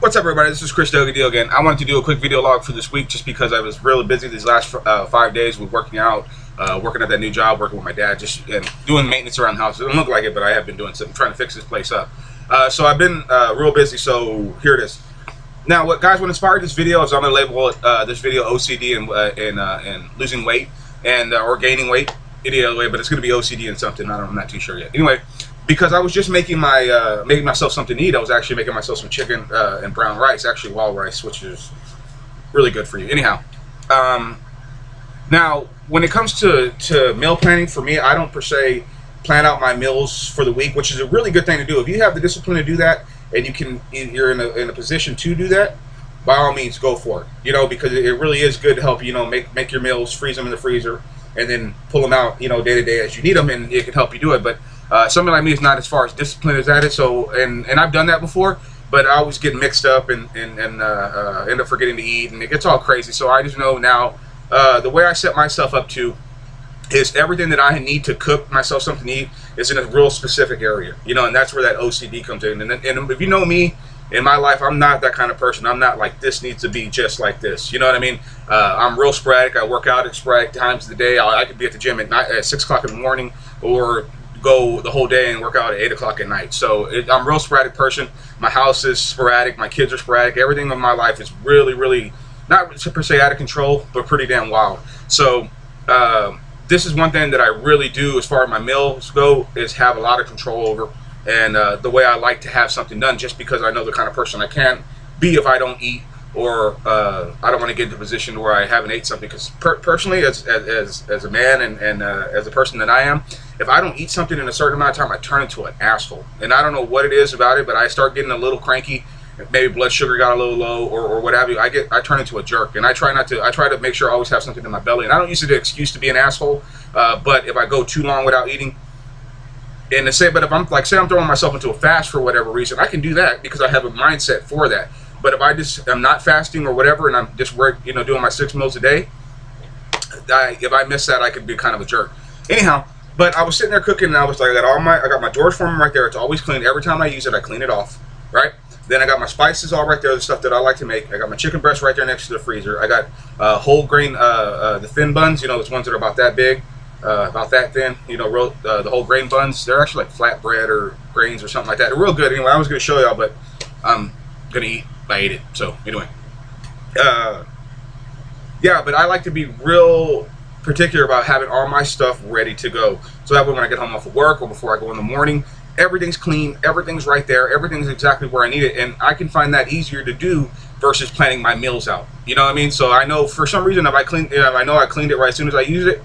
What's up, everybody? This is Chris Deal again. I wanted to do a quick video log for this week just because I was really busy these last 5 days with working out, working at that new job, working with my dad, just and doing maintenance around the house. It doesn't look like it, but I have been doing something, trying to fix this place up. So I've been real busy, so here it is. Now, what inspired this video is I'm going to label this video OCD and losing weight and or gaining weight, any other way, but it's going to be OCD and something. I'm not too sure yet. Anyway, because I was just making myself something to eat. I was actually making myself some chicken and brown rice, actually wild rice, which is really good for you. Anyhow, now when it comes to meal planning, for me, I don't per se plan out my meals for the week, which is a really good thing to do. If you have the discipline to do that, and you're in a position to do that, by all means, go for it. You know, because it really is good to help you know make your meals, freeze them in the freezer, and then pull them out day to day as you need them, and it can help you do it. But something like me is not as far as disciplined as that is. So, and I've done that before, but I always get mixed up and end up forgetting to eat, and it gets all crazy. So I just know now the way I set myself up to is everything that I need to cook myself something to eat is in a real specific area, you know, and that's where that OCD comes in. And if you know me in my life, I'm not that kind of person. I'm not like this needs to be just like this. You know what I mean? I'm real sporadic. I work out at sporadic times of the day. I could be at the gym at 6 o'clock in the morning, or go the whole day and work out at 8 o'clock at night. So I'm a real sporadic person. My house is sporadic. My kids are sporadic. Everything in my life is really not per se out of control, but pretty damn wild. So this is one thing that I really do as far as my meals go, is have a lot of control over, and the way I like to have something done, just because I know the kind of person I can't be if I don't eat, or I don't want to get into a position where I haven't ate something. Because personally, as a man and as a person that I am, if I don't eat something in a certain amount of time, I turn into an asshole. And I don't know what it is about it, but I start getting a little cranky. Maybe blood sugar got a little low, or what have you. I turn into a jerk, and I try to make sure I always have something in my belly. And I don't use it as an excuse to be an asshole, but if I go too long without eating, and but if I'm say I'm throwing myself into a fast for whatever reason, I can do that because I have a mindset for that. But if I just am not fasting or whatever, and I'm just doing my 6 meals a day, if I miss that, I could be kind of a jerk. Anyhow, but I was sitting there cooking, and I was like, I got my George Foreman right there. It's always clean. Every time I use it, I clean it off, right? Then I got my spices all right there, the stuff that I like to make. I got my chicken breast right there next to the freezer. I got whole grain, the thin buns, you know, those ones that are about that big, about that thin, you know, the whole grain buns. They're actually like flatbread or grains or something like that. They're real good. Anyway, I was going to show y'all, but I'm going to eat. I ate it. So anyway, yeah, but I like to be real particular about having all my stuff ready to go. So that way when I get home off of work or before I go in the morning, everything's clean, everything's right there, everything's exactly where I need it, and I can find that easier to do versus planning my meals out. You know what I mean? So I know for some reason if I know I cleaned it right as soon as I use it,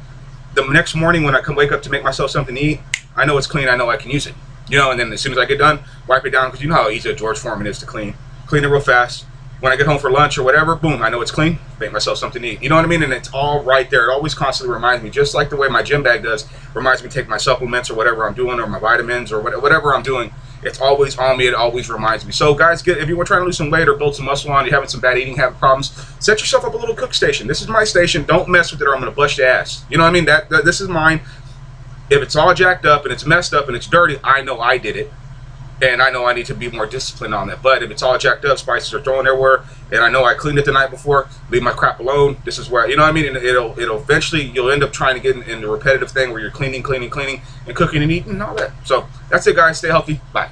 the next morning when I wake up to make myself something to eat, I know it's clean, I know I can use it. You know, and then as soon as I get done, wipe it down, because you know how easy a George Foreman is to clean. Clean it real fast. When I get home for lunch or whatever, boom, I know it's clean, make myself something to eat. You know what I mean? And it's all right there. It always constantly reminds me, just like the way my gym bag does, reminds me to take my supplements or whatever I'm doing, or my vitamins or whatever I'm doing. It's always on me. It always reminds me. So guys, if you were trying to lose some weight or build some muscle on, you're having some bad eating habit problems, set yourself up a little cook station. This is my station. Don't mess with it or I'm going to bust your ass. You know what I mean? This is mine. If it's all jacked up and it's messed up and it's dirty, I know I did it. And I know I need to be more disciplined on that. But if it's all jacked up, spices are thrown everywhere, and I know I cleaned it the night before, leave my crap alone. This is where, you know what I mean? And it'll eventually, you'll end up trying to get in the repetitive thing where you're cleaning, and cooking and eating and all that. So that's it, guys. Stay healthy. Bye.